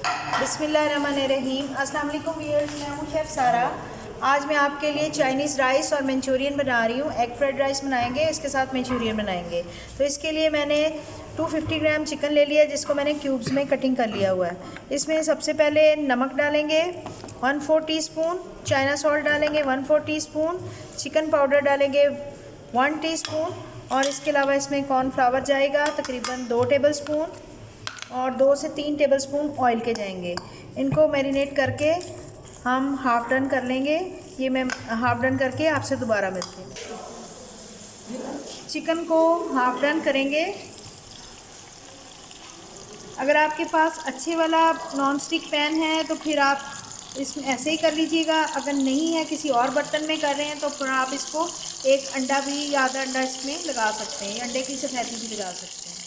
बिस्मिल्लाहिर्रहमानिर्रहीम। अस्सलाम वालेकुम व्यूअर्स, मैं हूँ शेफ़ सारा। आज मैं आपके लिए चाइनीज़ राइस और मंचूरियन बना रही हूँ। एग फ्राइड राइस बनाएंगे, इसके साथ मंचूरियन बनाएंगे। तो इसके लिए मैंने 250 ग्राम चिकन ले लिया, जिसको मैंने क्यूब्स में कटिंग कर लिया हुआ है। इसमें सबसे पहले नमक डालेंगे 1/4 टीस्पून, चाइना सॉल्ट डालेंगे 1/4 टीस्पून, चिकन पाउडर डालेंगे 1 टीस्पून और इसके अलावा इसमें कॉर्नफ्लावर जाएगा तकरीबन 2 टेबल स्पून और 2 से 3 टेबलस्पून ऑयल के जाएंगे। इनको मैरिनेट करके हम हाफ़ डन कर लेंगे। ये मैं हाफ़ डन करके आपसे दोबारा मिलती हूँ। चिकन को हाफ़ डन करेंगे। अगर आपके पास अच्छे वाला नॉन स्टिक पैन है तो फिर आप इसमें ऐसे ही कर लीजिएगा। अगर नहीं है, किसी और बर्तन में कर रहे हैं, तो फिर आप इसको एक अंडा भी या आधा अंडा इसमें लगा सकते हैं। अंडे की सफ़ेदी भी लगा सकते हैं।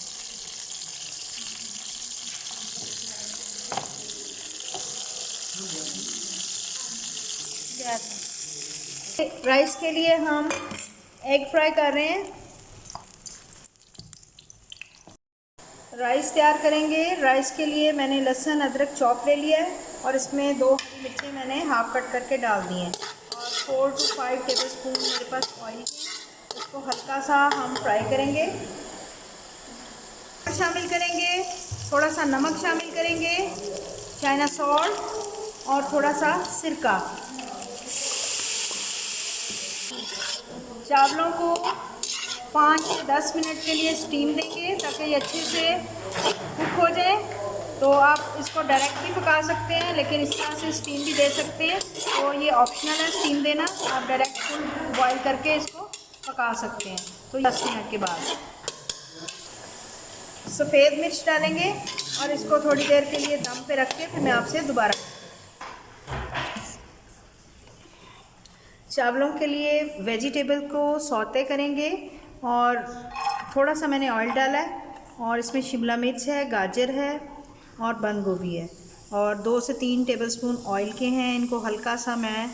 राइस के लिए हम एग फ्राई कर रहे हैं। राइस तैयार करेंगे। राइस के लिए मैंने लहसुन अदरक चॉप ले लिया है और इसमें 2 हरी मिर्चें मैंने हाफ कट करके डाल दी हैं और 4 से 5 टेबलस्पून मेरे पास ऑयल है। इसको हल्का सा हम फ्राई करेंगे। शामिल करेंगे, थोड़ा सा नमक शामिल करेंगे, चाइना सॉल्ट और थोड़ा सा सिरका। चावलों को 5 से 10 मिनट के लिए स्टीम देंगे ताकि ये अच्छे से कुक हो जाए। तो आप इसको डायरेक्ट भी पका सकते हैं, लेकिन इस तरह से स्टीम भी दे सकते हैं। तो ये ऑप्शनल है स्टीम देना, आप डायरेक्ट फुल बॉईल करके इसको पका सकते हैं। तो 10 मिनट के बाद सफ़ेद मिर्च डालेंगे और इसको थोड़ी देर के लिए दम पे रख के फिर मैं आपसे दोबारा। चावलों के लिए वेजिटेबल को सौते करेंगे और थोड़ा सा मैंने ऑयल डाला है और इसमें शिमला मिर्च है, गाजर है और बंद गोभी है और 2 से 3 टेबलस्पून ऑयल के हैं। इनको हल्का सा मैं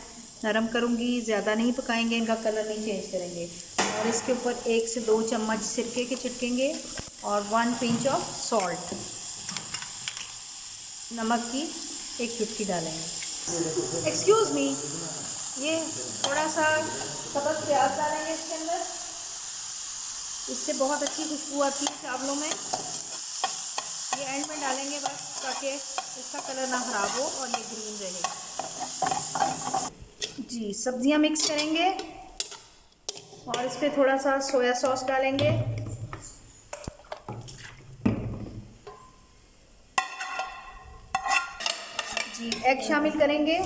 नरम करूँगी, ज़्यादा नहीं पकाएंगे, इनका कलर नहीं चेंज करेंगे। और इसके ऊपर 1 से 2 चम्मच सिरके के छिड़केंगे और 1 पिंच ऑफ सॉल्ट, नमक की 1 चुटकी डालेंगे। एक्सक्यूज़ मी, ये थोड़ा सा सब्ज़ प्याज डालेंगे इसके अंदर। इससे बहुत अच्छी खुशबू आती है चावलों में। ये एंड में डालेंगे बस, ताकि इसका कलर ना ख़राब हो और ये ग्रीन रहे। जी, सब्जियां मिक्स करेंगे और इस पर थोड़ा सा सोया सॉस डालेंगे। जी, एग शामिल करेंगे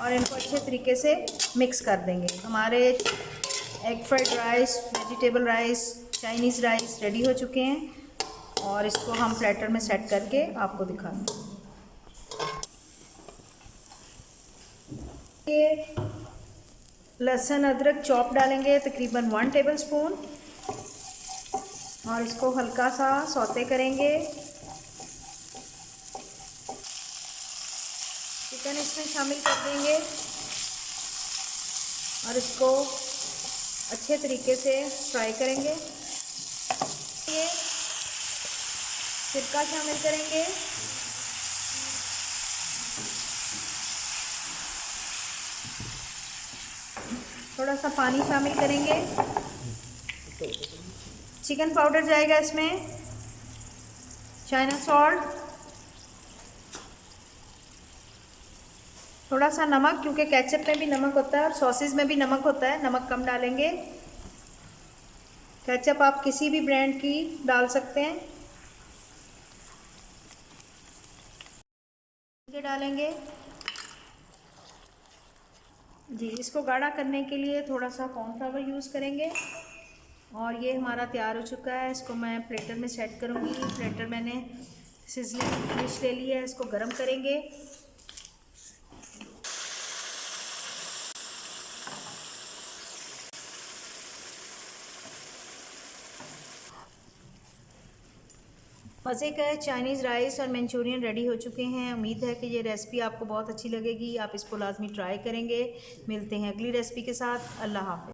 और इनको अच्छे तरीके से मिक्स कर देंगे। हमारे egg fried rice, vegetable rice, Chinese rice ready हो चुके हैं और इसको हम प्लेटर में सेट करके आपको दिखाएंगे। ये लहसुन अदरक चॉप डालेंगे तकरीबन 1 टेबलस्पून और इसको हल्का सा सौते करेंगे। चिकन इसमें शामिल कर देंगे और इसको अच्छे तरीके से फ्राई करेंगे। ये सिरका शामिल करेंगे, थोड़ा सा पानी शामिल करेंगे। चिकन पाउडर जाएगा इसमें, चाइना सॉल्ट, थोड़ा सा नमक, क्योंकि केचप में भी नमक होता है और सॉसेज में भी नमक होता है, नमक कम डालेंगे। केचप आप किसी भी ब्रांड की डाल सकते हैं। ये डालेंगे जी। इसको गाढ़ा करने के लिए थोड़ा सा कॉर्नफ्लावर यूज़ करेंगे और ये हमारा तैयार हो चुका है। इसको मैं प्लेटर में सेट करूँगी। प्लेटर मैंने सिजलिंग डिश ले ली है, इसको गर्म करेंगे। मज़े का चाइनीज़ राइस और मंचूरियन रेडी हो चुके हैं। उम्मीद है कि ये रेसिपी आपको बहुत अच्छी लगेगी। आप इसको लाजमी ट्राई करेंगे। मिलते हैं अगली रेसिपी के साथ। अल्लाह हाफ़िज़।